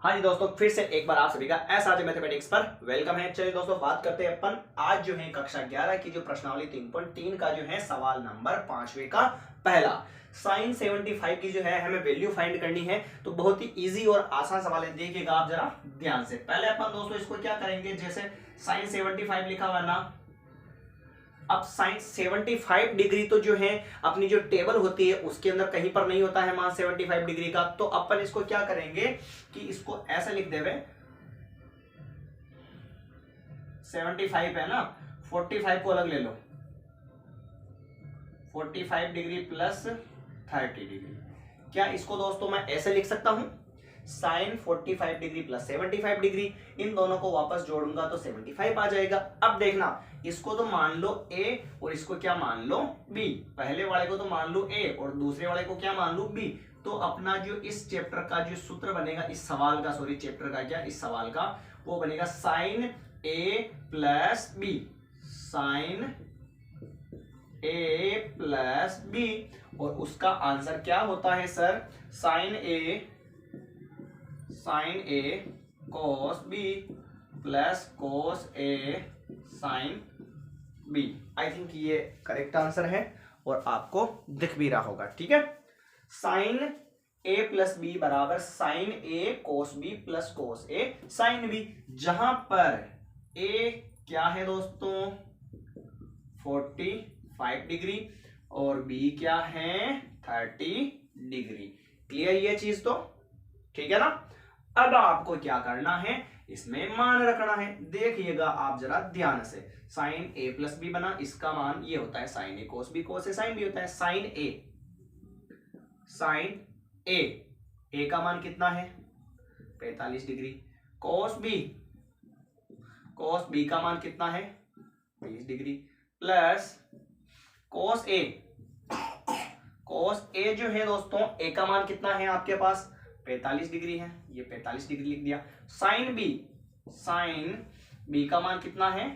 हाँ जी दोस्तों, फिर से एक बार आप सभी का एसआरजे मैथमेटिक्स पर वेलकम है। चलिए दोस्तों, बात करते हैं अपन आज जो है कक्षा 11 की जो प्रश्नावली 3.3 का जो है सवाल नंबर 5वें का पहला साइन 75 की जो है हमें वैल्यू फाइंड करनी है। तो बहुत ही इजी और आसान सवाल है, देखिएगा आप जरा ध्यान से। पहले अपन दोस्तों इसको क्या करेंगे, जैसे साइन 75 लिखा हुआ ना, अब साइन 75 डिग्री तो जो है अपनी जो टेबल होती है उसके अंदर कहीं पर नहीं होता है मान 75 डिग्री का। तो अपन इसको क्या करेंगे कि इसको ऐसे लिख देवे, 75 है ना, 45 को अलग ले लो, 45 डिग्री प्लस 30 डिग्री। क्या इसको दोस्तों मैं ऐसे लिख सकता हूं, साइन 45 डिग्री प्लस 75 डिग्री, इन दोनों को वापस जोड़ूंगा तो 75 आ जाएगा। अब देखना, इसको तो मान लो a और इसको क्या मान लो b, पहले वाले को तो मान लो a और दूसरे वाले को क्या मान लो b। तो अपना जो इस चैप्टर का जो सूत्र बनेगा, इस सवाल का, सॉरी चैप्टर का क्या, इस सवाल का, वो बनेगा sine a plus b, sine a plus b। और उसका आंसर क्या होता है sir, sine a cos b plus cos a sin b। I think ये करेक्ट आंसर है और आपको दिख भी रहा होगा, ठीक है। साइन a प्लस बी बराबर sine a cos b plus cos a sin b, जहां पर a क्या है दोस्तों 45 डिग्री और b क्या है 30 डिग्री। क्लियर ये चीज तो, ठीक है ना। अब आपको क्या करना है, इसमें मान रखना है। देखिएगा आप जरा ध्यान से, साइन a प्लस बी बना, इसका मान ये होता है sine a cos b, cos a sin b होता है। साइन a का मान कितना है 45 डिग्री, cos b का मान कितना है 20 डिग्री, प्लस cos a जो है दोस्तों a का मान कितना है आपके पास 45 डिग्री है, ये 45 डिग्री लिख दिया। साइन b का मान कितना है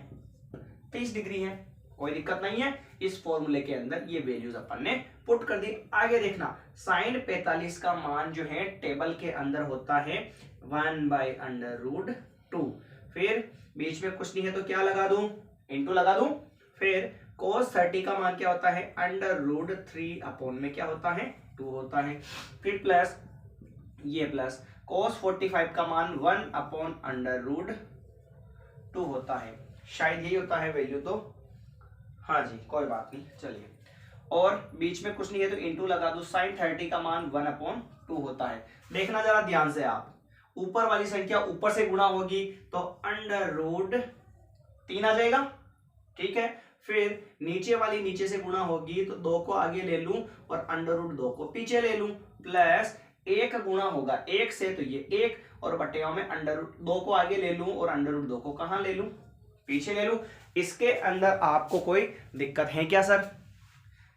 30 डिग्री है, कोई दिक्कत नहीं है। इस फॉर्मूले के अंदर ये वैल्यूज अपन ने पुट कर दी। आगे देखना, साइन 45 का मान जो है टेबल के अंदर होता है 1/√2। फिर बीच में कुछ नहीं है तो क्या लगा दूं, इनटू लगा दूं। फिर cos 30 का मान क्या होता है √3 अपॉन में क्या होता है 2 होता है। फिर प्लस ये प्लस cos 45 का मान 1/√2 होता है, शायद यही होता है वैल्यू तो, हाँ जी कोई बात नहीं, चलिए। और बीच में कुछ नहीं है तो इंटू लगा दो, साइन 30 का मान 1/2 होता है। देखना जरा ध्यान से आप, ऊपर वाली संख्या ऊपर से गुणा होगी तो √3 आ जाएगा, ठीक है। फिर नीचे वाली नीचे से गुणा होगी तो 2 को आगे ले लूं और √2 को पीछे ले लूं, प्लस 1 गुणा होगा 1 से तो ये 1 और बटेवा में √2 को आगे ले लूं और √2 को कहां ले लूं पीछे ले लूं। इसके अंदर आपको कोई दिक्कत है क्या sir,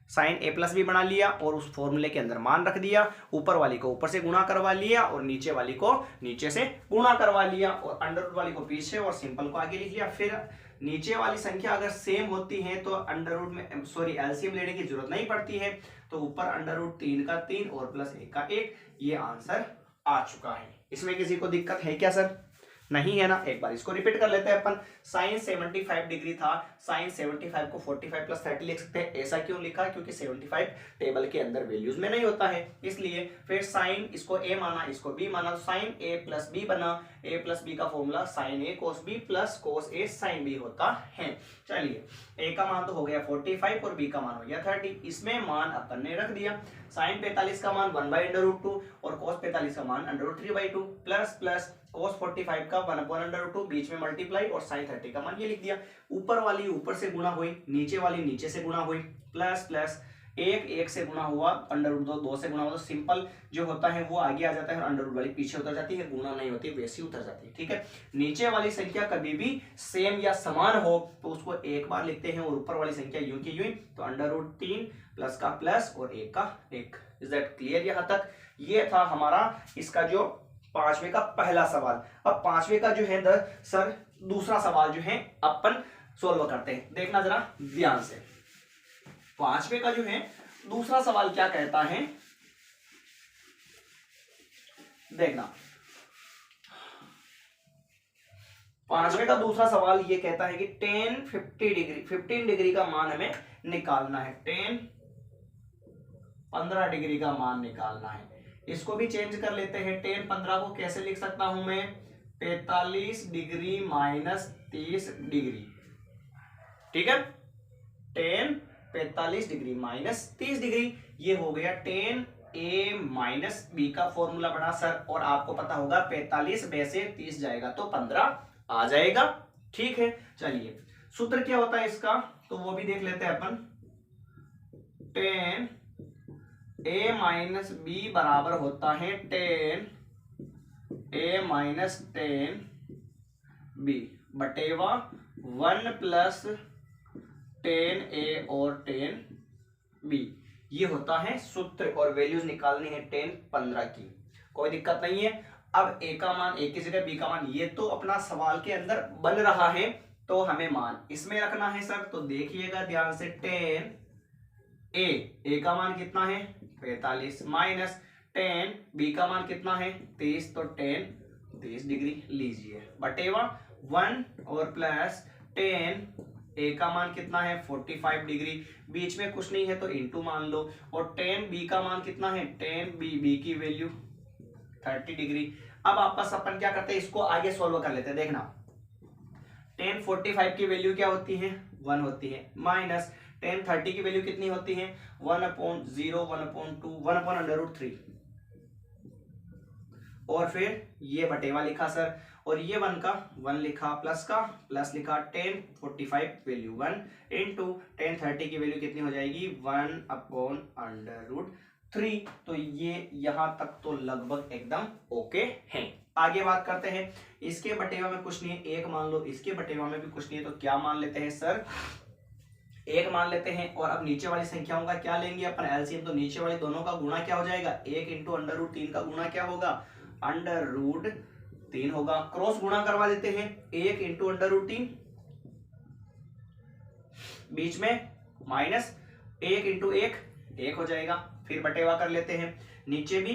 sine a plus B बना लिया और उस फॉर्मूले के अंदर मान रख दिया, ऊपर वाली को ऊपर से गुणा करवा लिया और नीचे वाली को नीचे से गुणा करवा लिया और अंडर वाली को पीछे और सिंपल को आगे लिख लिया। फिर नीचे वाली संख्या अगर सेम होती है तो अंडर में सॉरी एलसीएम लेने की जरूरत नहीं पड़ती है, तो ऊपर √3 का 3 और प्लस 1 का 1, ये आंसर आ चुका है। इसमें किसी को दिक्कत है क्या सर, नहीं है ना। एक बार इसको रिपीट कर लेते हैं अपन, साइन 75 डिग्री था, साइन 75 को 45 प्लस 30 लिख सकते हैं। ऐसा क्यों लिखा, क्योंकि 75 टेबल के अंदर वैल्यूज में नहीं होता है इसलिए। फिर साइन इसको a माना इसको b माना, साइन a प्लस b बना, a प्लस b का formula sine a cos b plus cos a sin b होता है। चलिए a का मान तो हो गया 45 और b का मान हो गया 30, इसमें मान अपन ने रख दिया। साइन 45 का मान 1/√2 और cos 45 का मान √3/2 प्लस cos 45 का 1/√2 बीच में मल्टीप्लाई और sin 30 का मान ये लिख दिया। ऊपर वाली ऊपर से गुणा हुई, नीचे वाली नीचे से गुणा हुई, प्लस 1 से गुणा हुआ, √2 2 से गुणा हुआ, तो सिंपल जो होता है वो आगे आ जाता है और अंडर वाली पीछे उतर जाती है, गुणा नहीं होती वैसी उतर जाती है, ठीक है। नीचे वाली संख्या कभी भी सेम या समान हो तो उसको एक बार लिखते हैं और ऊपर वाली संख्या यूं की यूं, तो √3 प्लस का प्लस और 1 का 1। इज दैट क्लियर यहां तक। ये था हमारा इसका जो 5वें का पहला सवाल। अब 5वें का जो है सर दूसरा सवाल जो है अपन सोल्व करते हैं, देखना जरा ध्यान से। 5वें का जो है दूसरा सवाल क्या कहता है, देखना पांचवे का दूसरा सवाल ये कहता है कि टेन 15 डिग्री का मान हमें निकालना है। टेन 15 डिग्री का मान निकालना है। इसको भी चेंज कर लेते हैं। टेन 15 को कैसे लिख सकता हूं मैं? 45 डिग्री माइनस 30 डिग्री। ठीक है, टेन 45 डिग्री माइनस 30 डिग्री, ये हो गया टेन ए माइनस बी का फॉर्मूला बना सर। और आपको पता होगा 45 में से 30 जाएगा तो 15 आ जाएगा। ठीक है, चलिए सूत्र क्या होता है इसका तो वो भी देख लेते हैं अपन। टेन ए माइनस बी बराबर होता है ten a minus ten b बटेवा 1 प्लस टेन ए और टेन बी। ये होता है सूत्र और वैल्यूज निकालनी है टेन 15 की, कोई दिक्कत नहीं है। अब ए का मान ए की जगह बी का मान, ये तो अपना सवाल के अंदर बन रहा है तो हमें मान इसमें रखना है सर। तो देखिएगा ध्यान से, टेन ए का मान कितना है 45 माइनस टेन बी का मान कितना है 30, तो टेन 30 डिग्री लीजिए बटेवा 1 और प्लस टेन ए का मान कितना है 45 डिग्री, बीच में कुछ नहीं है तो इंटू मान लो। और टेन बी का मान कितना है, टेन बी की वैल्यू 30 डिग्री। अब आपस अपन क्या करते हैं, इसको आगे सॉल्व कर लेते हैं। देखना, टेन 45 की वैल्यू क्या होती है 1 होती है, माइनस टेन 30 की वैल्यू कितनी होती है 1/0 1/2 1/√3, और फिर ये बटेवा लिखा सर, और ये 1 का 1 लिखा, प्लस का प्लस लिखा। टेन 45 वैल्यू 1 इंटू टेन 30 की वैल्यू कितनी हो जाएगी 1/√3। तो ये यहां तक तो लगभग एकदम ओके है। आगे बात करते हैं, इसके बटेवा में कुछ नहीं है 1 मान लो, इसके बटेवा में भी कुछ नहीं है तो क्या मान लेते हैं सर 1 मान लेते हैं। और अब नीचे वाली संख्याओं का क्या लेंगे अपन एलसीएम, तो नीचे वाली दोनों का गुणा क्या हो जाएगा 1 इंटू √3 का गुणा क्या होगा √3 होगा। क्रॉस गुणा करवा देते हैं 1 इंटू √3, बीच में माइनस 1 इंटू 1 हो जाएगा। फिर बटेवा कर लेते हैं, नीचे भी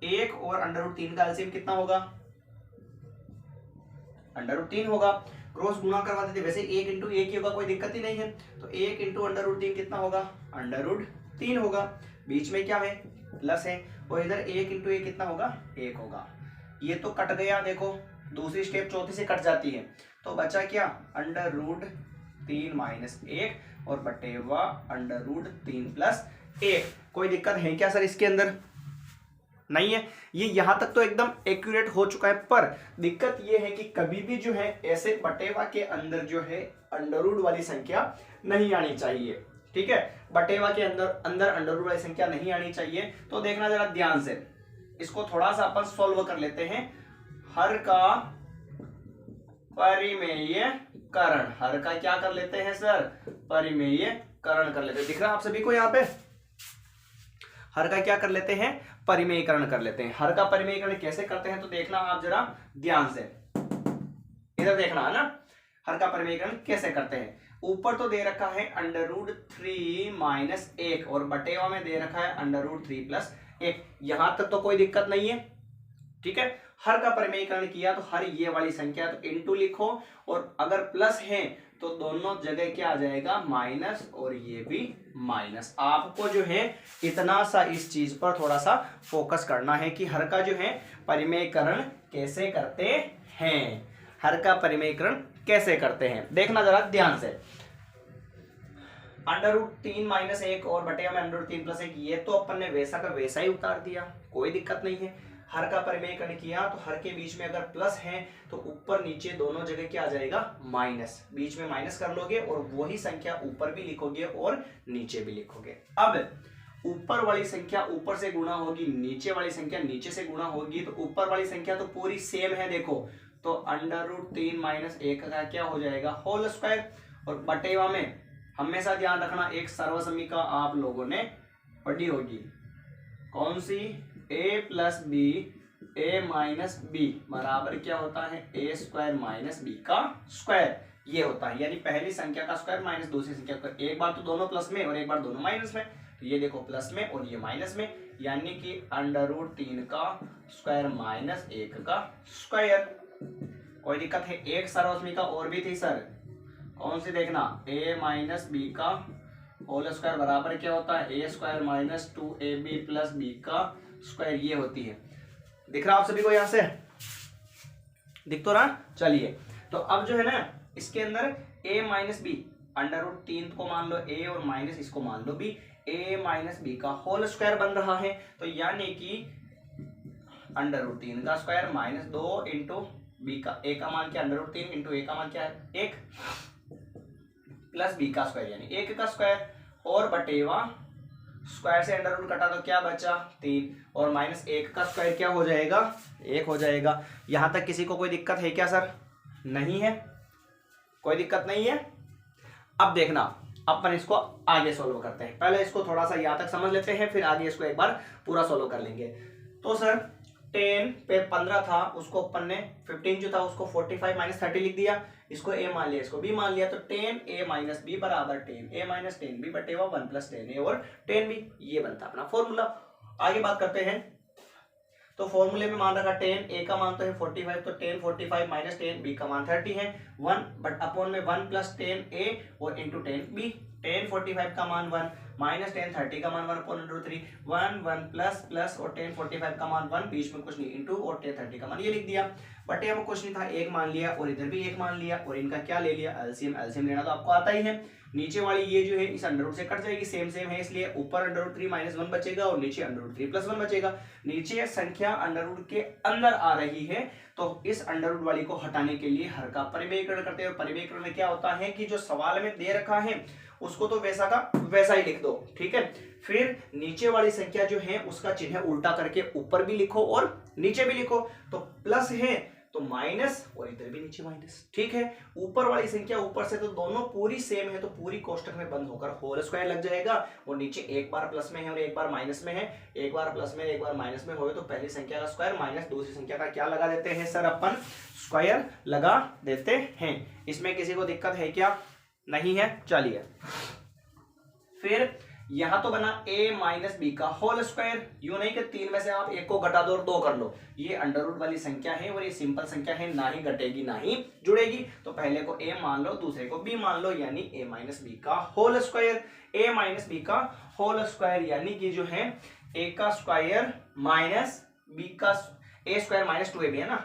1 और √3 का एलसीएम कितना होगा √3 होगा। क्रॉस गुणा करवा देते, वैसे 1 इंटू 1 ही होगा, कोई दिक्कत ही नहीं है। तो 1 इंटू √3 कितना होगा √3 होगा, बीच में क्या है प्लस है, और इधर 1 इंटू 1 कितना होगा 1 होगा। ये तो कट गया, देखो दूसरी स्टेप चौथी से कट जाती है, तो बचा क्या √3 माइनस 1 और बटेवा √3 प्लस 1। कोई दिक्कत है क्या सर इसके अंदर? नहीं है। ये यहां तक तो एकदम एक्यूरेट हो चुका है, पर दिक्कत ये है कि कभी भी जो है ऐसे बटेवा के अंदर जो है अंडरवुड वाली संख्या नहीं आनी चाहिए। ठीक है, बटेवा के अंदर अंडरवुड वाली संख्या नहीं आनी चाहिए। तो देखना जरा ध्यान से, इसको थोड़ा सा अपन सॉल्व कर लेते हैं। हर का परिमेय करण, हर का क्या कर लेते हैं सर परिमेय करण कर लेते हैं। दिख रहा है आप सभी को यहाँ पे, हर का क्या कर लेते हैं परिमेयकरण कर लेते हैं। हर का परिमेयकरण कैसे करते हैं तो देखना आप जरा ध्यान से, इधर देखना है ना, हर का परिमेयकरण कैसे करते हैं। ऊपर तो दे रखा है √3 माइनस 1 और बटेवा में दे रखा है √3 प्लस 1, यहां तक तो कोई दिक्कत नहीं है। ठीक है, हर का परिमेयकरण किया तो हर ये वाली संख्या तो इंटू लिखो, और अगर प्लस है तो दोनों जगह क्या आ जाएगा माइनस, और ये भी माइनस। आपको जो है इतना सा इस चीज पर थोड़ा सा फोकस करना है कि हर का जो है परिमेयकरण कैसे करते हैं, हर का परिमेयकरण कैसे करते हैं। देखना जरा ध्यान से, √3 माइनस 1 और बटे में √3 प्लस 1, ये तो अपन ने वैसा का वैसा ही उतार दिया, कोई दिक्कत नहीं है। हर का परिमेयकरण किया तो हर के बीच में अगर प्लस है तो ऊपर नीचे दोनों जगह क्या आ जाएगा माइनस, बीच में माइनस कर लोगे और वही संख्या ऊपर भी लिखोगे और नीचे भी लिखोगे। अब ऊपर वाली संख्या ऊपर से गुणा होगी, नीचे वाली संख्या नीचे से गुणा होगी, तो ऊपर वाली संख्या तो पूरी सेम है देखो, तो √3 माइनस 1 का क्या हो जाएगा होल स्क्वायर। और बटेवा में हमेशा ध्यान रखना, एक सर्वसमीका आप लोगों ने पढ़ी होगी, कौन सी, a plus B a minus B बराबर क्या होता है a स्क्वायर माइनस बी का स्क्वायर, ये होता है। यानी पहली संख्या का स्क्वायर माइनस दूसरी संख्या का, एक बार तो दोनों प्लस में और एक बार दोनों माइनस में, तो ये देखो प्लस में और ये माइनस में, यानी कि √3 का स्क्वायर माइनस 1 का स्क्वायर। कोई दिक्कत है? एक सर उसमें का और भी थी सर, कौन सी देखना, a माइनस बी का होल स्क्वायर बराबर क्या होता है, a square minus 2ab plus b का स्क्वायर, ये होती है। दिख रहा आप सभी को यहाँ से, दिख तो रहा? चलिए तो अब जो है ना इसके अंदर a minus B under root 3 को मान लो a और माइनस इसको मान लो b, a माइनस बी का होल स्क्वायर बन रहा है, तो यानी कि अंडर रूट 3 का स्क्वायर माइनस 2 इंटू बी का, a का मान क्या, अंडर रूट 3 इंटू a का मान क्या है 1, प्लस b का स्क्वायर यानी 1 का स्क्वायर, और बटेवा स्क्वायर से अंडर रूट कटा तो क्या बचा 3, और माइनस 1 का स्क्वायर क्या हो जाएगा 1 हो जाएगा। यहां तक किसी को कोई दिक्कत है क्या सर? नहीं है, कोई दिक्कत नहीं है। अब देखना अपन इसको आगे सोल्व करते हैं, पहले इसको थोड़ा सा यहाँ तक समझ लेते हैं, फिर आगे इसको एक बार पूरा सोल्व कर लेंगे। तो सर 10 पे 15 था, उसको अपन ने 15 जो था उसको 45 माइनस 30 लिख दिया, इसको a मान लिया, इसको b मान लिया, तो 10a माइनस b बराबर 10a minus 10b बटेवा 1 plus 10a और 10b, ये बनता अपना फॉर्मूला। आगे बात करते हैं, तो फॉर्मूले में मान रखा 10, a का मान तो है 45, तो 10 45 माइनस 10, b का मान 30 है, 1 बट अपॉन में 1 प्लस 10a और इंटू 10b, 10 45 का मान 1 माइनस 10 30 का मान 1 अपॉन अंडर 3, 1 1 प्लस प्लस और 10 45 का मान 1, बीच में कुछ नहीं, इंटू और 10 30 का मान ये लिख दिया। बट यहाँ कुछ नहीं था, एक मान लिया और इधर भी एक मान लिया, और इनका क्या ले लिया एलसीएम, एलसीएम लेना तो आपको आता ही है। नीचे वाली ये जो है इस अंडर रूट से कट जाएगी, सेम सेम है, इसलिए ऊपर अंडर रूट 3 माइनस 1 बचेगा और नीचे अंडर रूट 3 प्लस 1 बचेगा। नीचे संख्या अंडर रूट के अंदर आ रही है, तो इस अंडर रूट वाली को हटाने के लिए हर का परिमेयकरण करते हैं। परिमेयकरण में क्या होता है कि जो सवाल में दे रखा है उसको तो वैसा का वैसा ही लिख दो, ठीक है। फिर नीचे वाली संख्या जो है उसका चिन्ह उल्टा करके ऊपर भी लिखो और नीचे भी लिखो, तो प्लस है तो माइनस और इधर भी नीचे माइनस, ठीक है। ऊपर वाली संख्या ऊपर से तो दोनों पूरी सेम है, तो पूरी कोष्टक में बंद होकर होल स्क्वायर लग जाएगा, और नीचे एक बार प्लस में है और एक बार माइनस में है, एक बार प्लस में एक बार माइनस में हो तो पहली संख्या का स्क्वायर माइनस दूसरी संख्या का क्या लगा देते हैं सर, अपन स्क्वायर लगा देते हैं। इसमें किसी को दिक्कत है क्या? नहीं है। चलिए फिर यहां तो बना a माइनस बी का होल स्क्वायर, यूं नहीं कि 3 में से आप एक को घटा दो और 2 कर लो, ये अंडर रूट वाली संख्या है और ये सिंपल संख्या है, ना ही घटेगी ना ही जुड़ेगी, तो पहले को a मान लो दूसरे को b मान लो, यानी a माइनस बी का whole square. a minus B का होल स्क्वायर यानी कि जो है a का स्क्वायर माइनस b का a स्क्वायर माइनस 2ab है ना,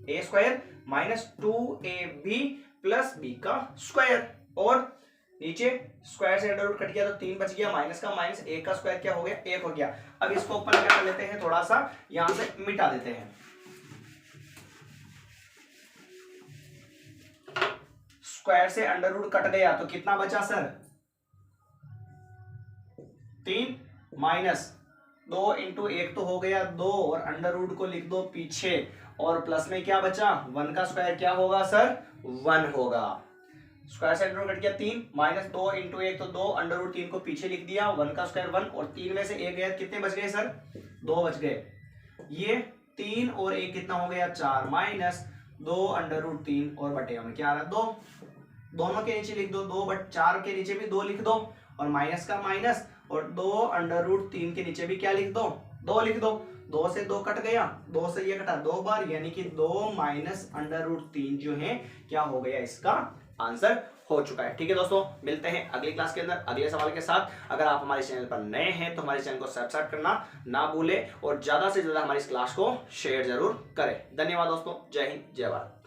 a square minus 2ab plus b का स्क्वायर, और नीचे स्क्वायर से अंडर रूट कट गया तो 3 बच गया, माइनस का माइनस, a का स्क्वायर क्या हो गया 1 हो गया। अब इसको ऊपर क्या कर लेते हैं, थोड़ा सा यहां से मिटा देते हैं। स्क्वायर से अंडर रूट कट गया तो कितना बचा सर 3 माइनस 2 इंटू 1 तो हो गया 2, और अंडर रूट को लिख दो पीछे, और प्लस में क्या बचा 1 का स्क्वायर क्या होगा सर 1 होगा। स्क्वायर से अंडर रूट कट गया 3 माइनस 2 इंटू 1 तो 2, अंडर रूट 3 को पीछे लिख दिया, 1 का स्क्वायर 1, और 3 में से 1 गया, कितने बच गए सर 2 बच गए। ये 3 और 1 कितना हो गया 4, माइनस 2 अंडर रूट 3 और बटे में क्या आ रहा 2, दोनों के नीचे लिख दो 2, बट 4 के नीचे भी 2 लिख दो, और माइनस का माइनस, और 2 अंडर रूट 3 के नीचे भी क्या लिख दो 2 लिख दो, 2 से 2 कट गया, 2 से ये कटा 2 बार, यानी कि 2 माइनस अंडर रूट 3 जो है क्या हो गया, इसका आंसर हो चुका है। ठीक है दोस्तों, मिलते हैं अगली क्लास के अंदर अगले सवाल के साथ। अगर आप हमारे चैनल पर नए हैं तो हमारे चैनल को सब्सक्राइब करना ना भूलें, और ज्यादा से ज्यादा हमारी इस क्लास को शेयर जरूर करें। धन्यवाद दोस्तों, जय हिंद जय भारत।